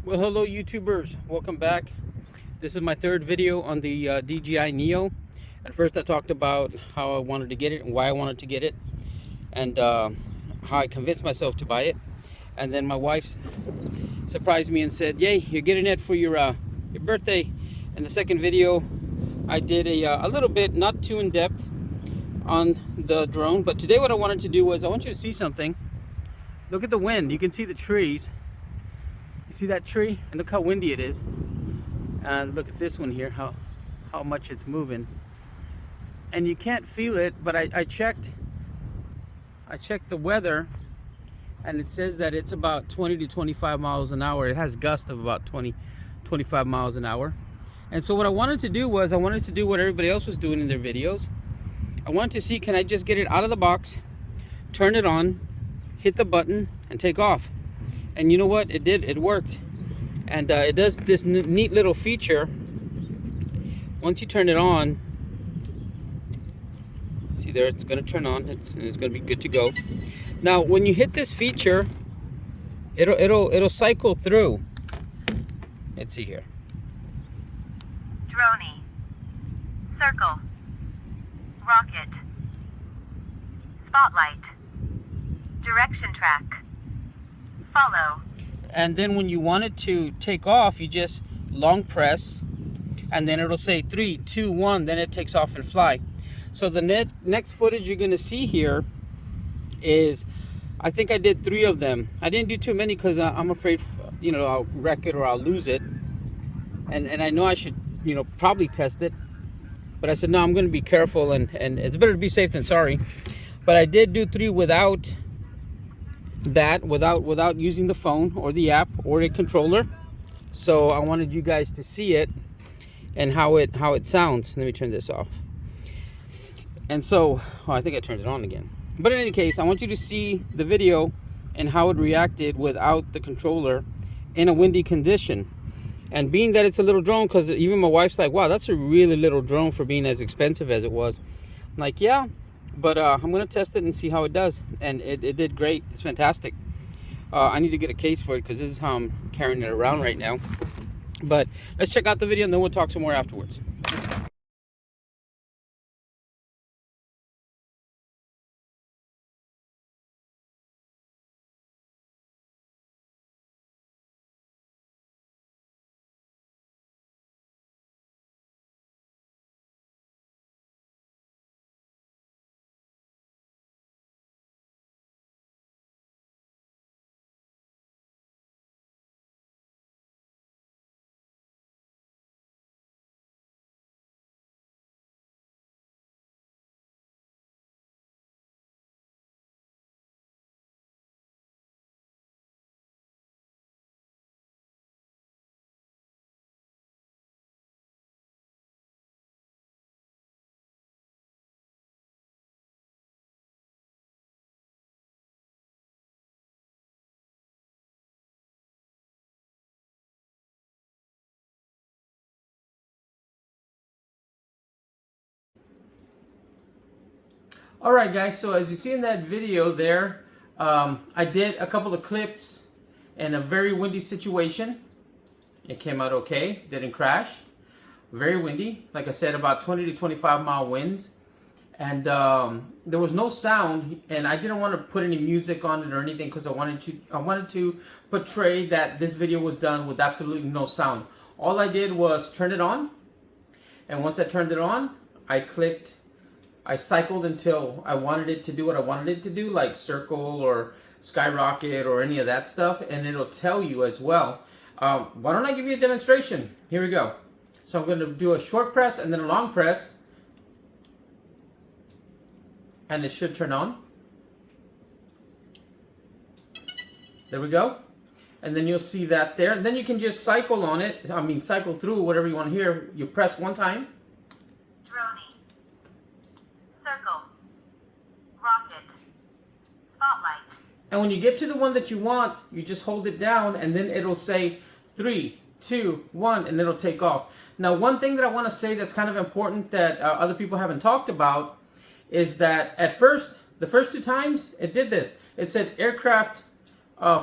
Well, hello YouTubers, welcome back. This is my third video on the DJI Neo. At first I talked about how I wanted to get it and why I wanted to get it, and how I convinced myself to buy it. And then my wife surprised me and said, yay, you're getting it for your birthday. In the second video I did a little bit, not too in-depth, on the drone. But today what I wanted to do was I want you to see something. Look at the wind, you can see the trees. You see that tree? And look how windy it is. And look at this one here, how much it's moving. And you can't feel it, but I checked the weather, and it says that it's about 20 to 25 miles an hour. It has gusts of about 25 miles an hour. And so what I wanted to do was I wanted to do what everybody else was doing in their videos. I wanted to see, can I just get it out of the box, turn it on, hit the button, and take off. And you know what? It did. It worked. And it does this neat little feature. Once you turn it on, see there, it's going to turn on. It's going to be good to go. Now, when you hit this feature, it'll cycle through. Let's see here. Droney, circle, rocket, spotlight, direction track. Follow. And then when you want it to take off, you just long press, and then it'll say 3, 2, 1, then it takes off and fly. So the next footage you're gonna see here is, I think I did 3 of them. I didn't do too many because I'm afraid, I'll wreck it or I'll lose it. And I know I should, probably test it. But I said, no, I'm gonna be careful, and it's better to be safe than sorry. But I did do 3 without using the phone or the app or a controller. So I wanted you guys to see it and how it sounds. Let me turn this off. And so I think I turned it on again. But in any case, I want you to see the video and how it reacted without the controller in a windy condition. And being that it's a little drone, because even my wife's like, wow, that's a really little drone for being as expensive as it was. I'm like, yeah, but I'm going to test it and see how it does. And it did great. It's fantastic. I need to get a case for it because this is how I'm carrying it around right now. But let's check out the video and then we'll talk some more afterwards. Alright guys, so as you see in that video there, I did a couple of clips in a very windy situation. It came out okay, didn't crash. Very windy, like I said, about 20 to 25 mile winds. And there was no sound, and I didn't want to put any music on it or anything because I wanted to portray that this video was done with absolutely no sound. All I did was turn it on, and once I turned it on, I cycled until I wanted it to do what I wanted it to do, like circle or skyrocket or any of that stuff, and it'll tell you as well. Why don't I give you a demonstration? Here we go. So I'm going to do a short press and then a long press, and it should turn on. There we go. And then you'll see that there. And then you can just cycle on it. Cycle through whatever you want to hear. You press one time. Droney, circle, rocket, spotlight. And when you get to the one that you want, you just hold it down, and then it'll say 3, 2, 1, and it'll take off. Now, one thing that I want to say that's kind of important that other people haven't talked about is that at first, the first 2 times, it did this. It said aircraft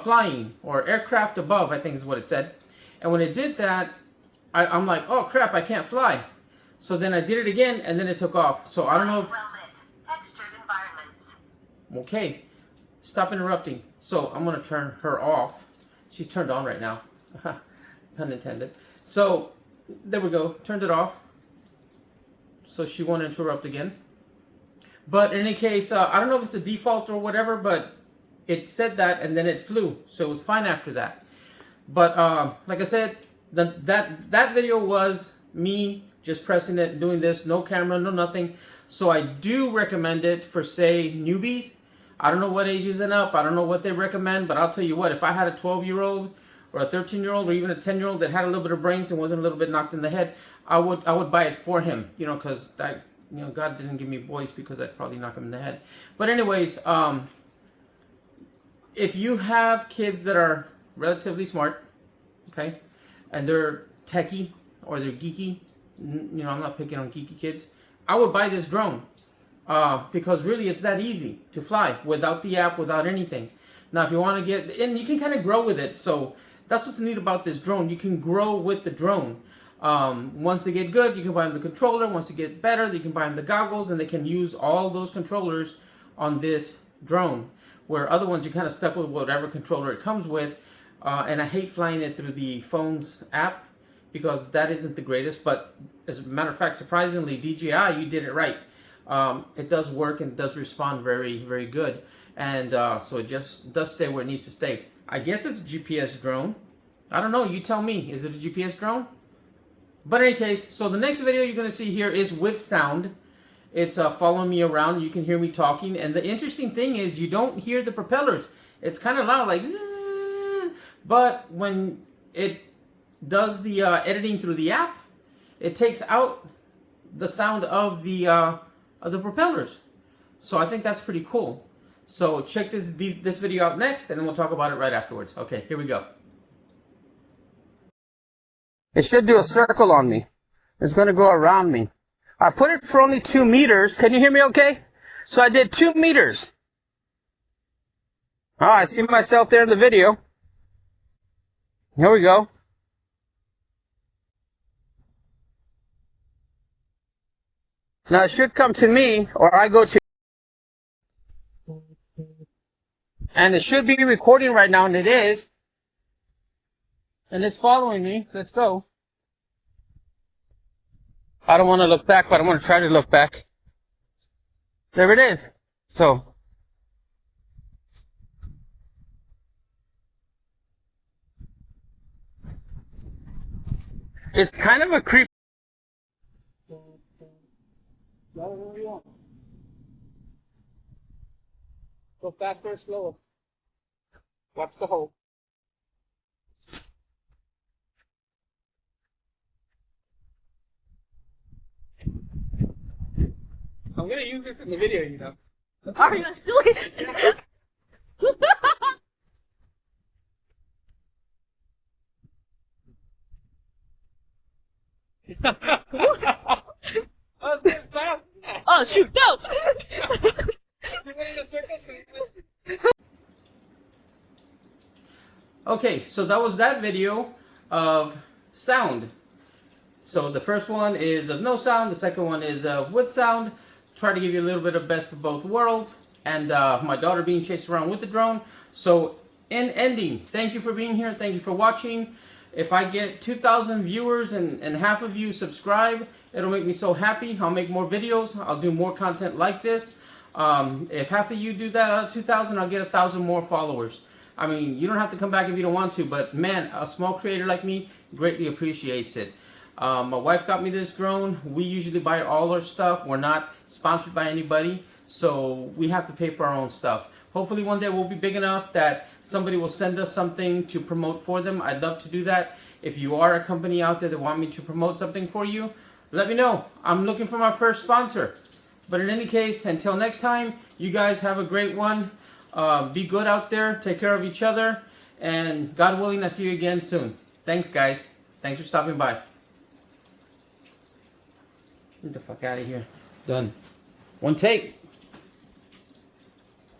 flying, or aircraft above, I think is what it said. And when it did that, I'm like, oh crap, I can't fly. So then I did it again, and then it took off. So I don't know if... Well-lit, textured environments. Okay, stop interrupting. So I'm going to turn her off. She's turned on right now. Pun intended. So there we go. Turned it off. So she won't interrupt again. But in any case, I don't know if it's a default or whatever, but it said that and then it flew. So it was fine after that. But like I said, that video was me just pressing it, doing this, no camera, no nothing. So I do recommend it for, say, newbies. I don't know what ages and up. I don't know what they recommend, but I'll tell you what, if I had a 12-year-old or a 13-year-old or even a 10-year-old that had a little bit of brains and wasn't a little bit knocked in the head, I would buy it for him, you know, because God didn't give me boys because I'd probably knock him in the head. But anyways, if you have kids that are relatively smart, okay, and they're techie or they're geeky, you know, I'm not picking on geeky kids, I would buy this drone because really it's that easy to fly without the app, without anything. Now, if you want to get, and you can kind of grow with it, so that's what's neat about this drone. You can grow with the drone. Once they get good, you can buy them the controller. Once they get better, you can buy them the goggles, and they can use all those controllers on this drone. Where other ones, you're kind of stuck with whatever controller it comes with. And I hate flying it through the phone's app because that isn't the greatest. But as a matter of fact, surprisingly, DJI, you did it right. It does work and does respond very, very good. And so it just does stay where it needs to stay. I guess it's a GPS drone. I don't know. You tell me. Is it a GPS drone? But in any case, so the next video you're going to see here is with sound. It's following me around. You can hear me talking. And the interesting thing is you don't hear the propellers. It's kind of loud, like zzz. But when it does the editing through the app, it takes out the sound of the propellers. So I think that's pretty cool. So check this video out next, and then we'll talk about it right afterwards. Okay, here we go. It should do a circle on me. It's going to go around me. I put it for only 2 meters. Can you hear me okay? So I did 2 meters. Oh, I see myself there in the video. Here we go. Now it should come to me, or I go to... And it should be recording right now, and it is. And it's following me. Let's go. I don't want to look back, but I'm going to try to look back. There it is. So. It's kind of a creep. Go faster or slower. Watch the hole. I'm gonna use this in the video, you know. Are you really? Oh shoot, no! Okay, so that was that video of sound. So the first one is of no sound, the second one is with sound. Try to give you a little bit of best of both worlds, and my daughter being chased around with the drone. So in ending, thank you for being here, thank you for watching. If I get 2,000 viewers and half of you subscribe, it'll make me so happy. I'll make more videos, I'll do more content like this. If half of you do that out of 2,000, I'll get 1,000 more followers. I mean, you don't have to come back if you don't want to, but man, a small creator like me greatly appreciates it. My wife got me this drone. We usually buy all our stuff. We're not sponsored by anybody, so we have to pay for our own stuff. Hopefully one day we'll be big enough that somebody will send us something to promote for them. I'd love to do that. If you are a company out there that want me to promote something for you, let me know. I'm looking for my first sponsor. But in any case, until next time, you guys have a great one. Be good out there. Take care of each other. And God willing, I'll see you again soon. Thanks, guys. Thanks for stopping by. Get the fuck out of here. Done. One take.